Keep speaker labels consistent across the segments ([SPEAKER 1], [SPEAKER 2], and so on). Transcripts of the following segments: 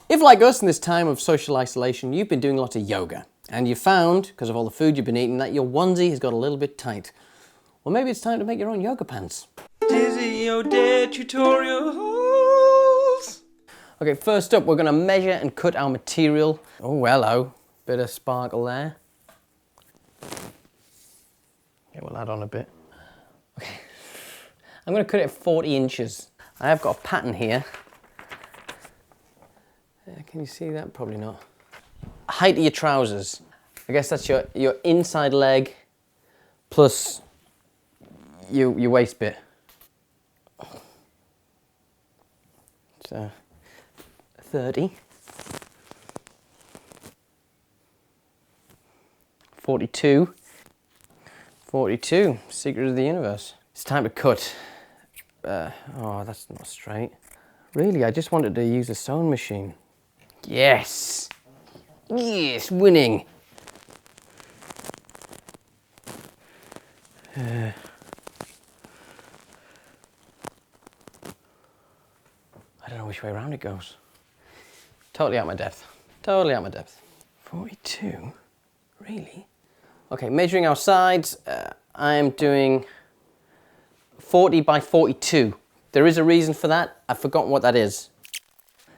[SPEAKER 1] If, like us in this time of social isolation, you've been doing a lot of yoga, and you found, because of all the food you've been eating, that your onesie has got a little bit tight, well, maybe it's time to make your own yoga pants. Dizzy O'Dare tutorials. Okay, first up, we're going to measure and cut our material. Oh, hello. Bit of sparkle there. Okay, we'll add on a bit. Okay. I'm going to cut it at 40 inches. I have got a pattern here. Can you see that? Probably not. Height of your trousers. I guess that's your inside leg plus your waist bit. So 30. 42. 42. Secret of the universe. It's time to cut. Oh, that's not straight. Really, I just wanted to use a sewing machine. Yes! Yes, winning! I don't know which way around it goes. Totally out my depth. Totally out my depth. 42? Really? Okay, measuring our sides, I am doing 40 by 42. There is a reason for that. I've forgotten what that is.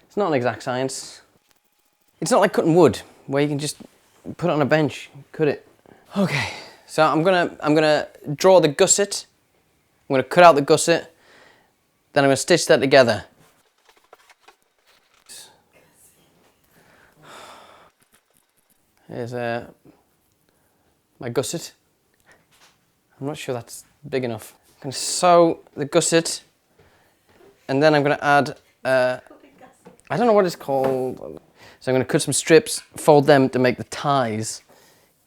[SPEAKER 1] It's not an exact science. It's not like cutting wood, where you can just put it on a bench, cut it. Okay, so I'm gonna draw the gusset. I'm gonna cut out the gusset. Then I'm gonna stitch that together. Here's my gusset. I'm not sure that's big enough. I'm gonna sew the gusset, and then I'm gonna add. I don't know what it's called. So I'm going to cut some strips, fold them to make the ties.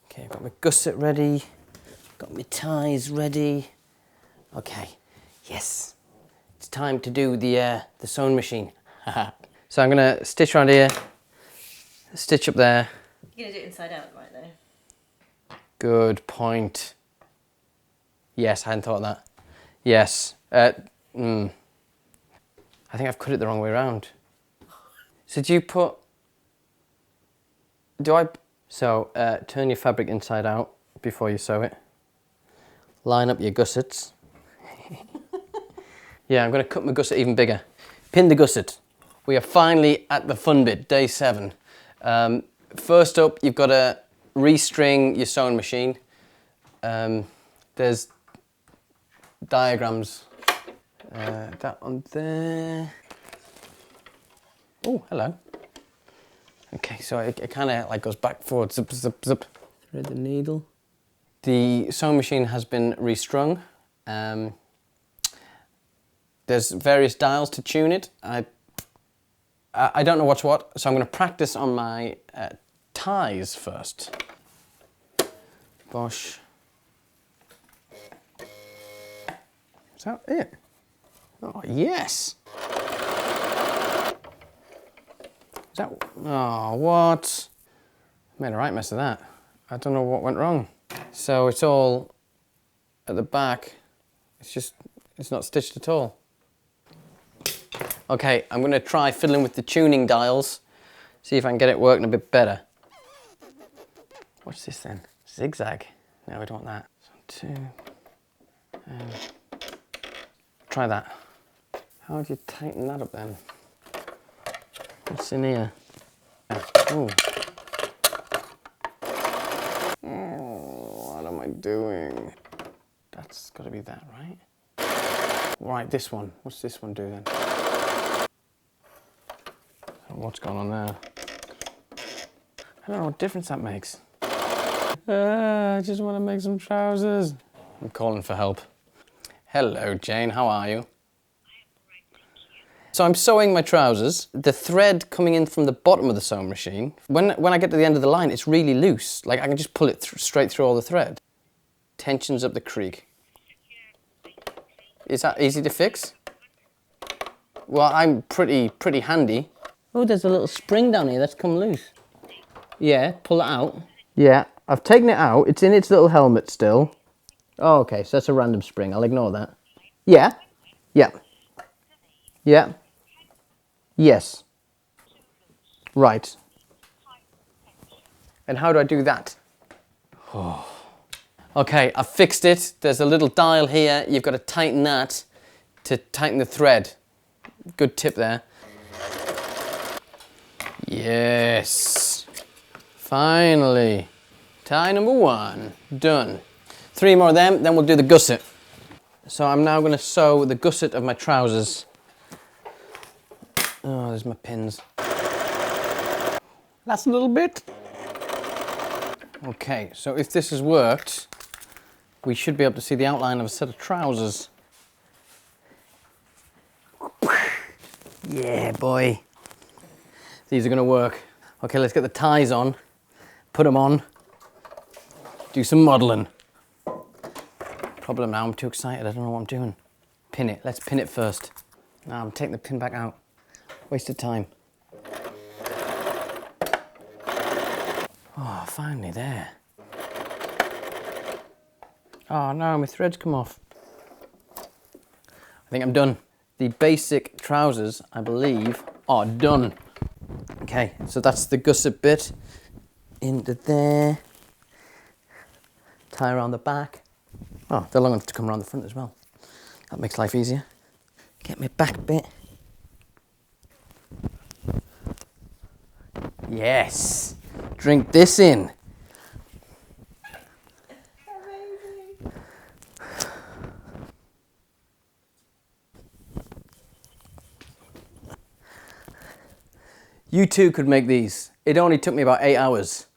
[SPEAKER 1] Okay, I've got my gusset ready, got my ties ready. Okay, yes, it's time to do the sewing machine. So I'm going to stitch around here, stitch up there.
[SPEAKER 2] You're going to do it inside out, right though?
[SPEAKER 1] Good point. Yes, I hadn't thought of that. Yes. I think I've cut it the wrong way around. So do you put... So, turn your fabric inside out before you sew it. Line up your gussets. Yeah, I'm going to cut my gusset even bigger. Pin the gusset. We are finally at the fun bit, day 7. First up, you've got to restring your sewing machine. There's diagrams. That one there. Oh, hello. Okay, so it kind of like goes back, forward, zip, zip, zip. Thread the needle. The sewing machine has been restrung. There's various dials to tune it. I don't know what's what, so I'm going to practice on my ties first. Bosh. Is that it? Oh, yes. Is that, oh, what? Made a right mess of that. I don't know what went wrong. So it's all at the back. It's not stitched at all. Okay, I'm going to try fiddling with the tuning dials, see if I can get it working a bit better. What's this then? Zigzag. No, we don't want that. So 2. Try that. How do you tighten that up then? What's in here? Oh. Oh, what am I doing? That's got to be that, right? Right, this one. What's this one do then? What's going on there? I don't know what difference that makes. I just want to make some trousers. I'm calling for help. Hello, Jane. How are you? So I'm sewing my trousers. The thread coming in from the bottom of the sewing machine, when I get to the end of the line, it's really loose. Like I can just pull it straight through all the thread. Tensions up the creek. Is that easy to fix? Well, I'm pretty handy. Oh, there's a little spring down here that's come loose. Yeah, pull it out. Yeah, I've taken it out. It's in its little helmet still. Oh, okay, so that's a random spring. I'll ignore that. Yeah. Yeah. Yeah. Yes. Right. And how do I do that? Oh. Okay, I've fixed it. There's a little dial here. You've got to tighten that to tighten the thread. Good tip there. Yes. Finally. Tie number 1. Done. 3 more of them, then we'll do the gusset. So I'm now going to sew the gusset of my trousers. Oh, there's my pins. Last little bit. Okay, so if this has worked, we should be able to see the outline of a set of trousers. Yeah, boy. These are going to work. Okay, let's get the ties on, put them on, do some modelling. Problem now, I'm too excited, I don't know what I'm doing. Pin it, let's pin it first. Now I'm taking the pin back out. Wasted time. Oh, finally there. Oh no, my thread's come off. I think I'm done. The basic trousers, I believe, are done. Okay, so that's the gusset bit. Into there. Tie around the back. Oh, they're long enough to come around the front as well. That makes life easier. Get my back bit. Yes! Drink this in.
[SPEAKER 2] Amazing.
[SPEAKER 1] You too could make these. It only took me about 8 hours.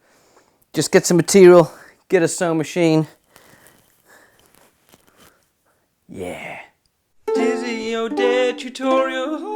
[SPEAKER 1] Just get some material, get a sewing machine. Yeah.
[SPEAKER 3] Dizzy O'Dare tutorial.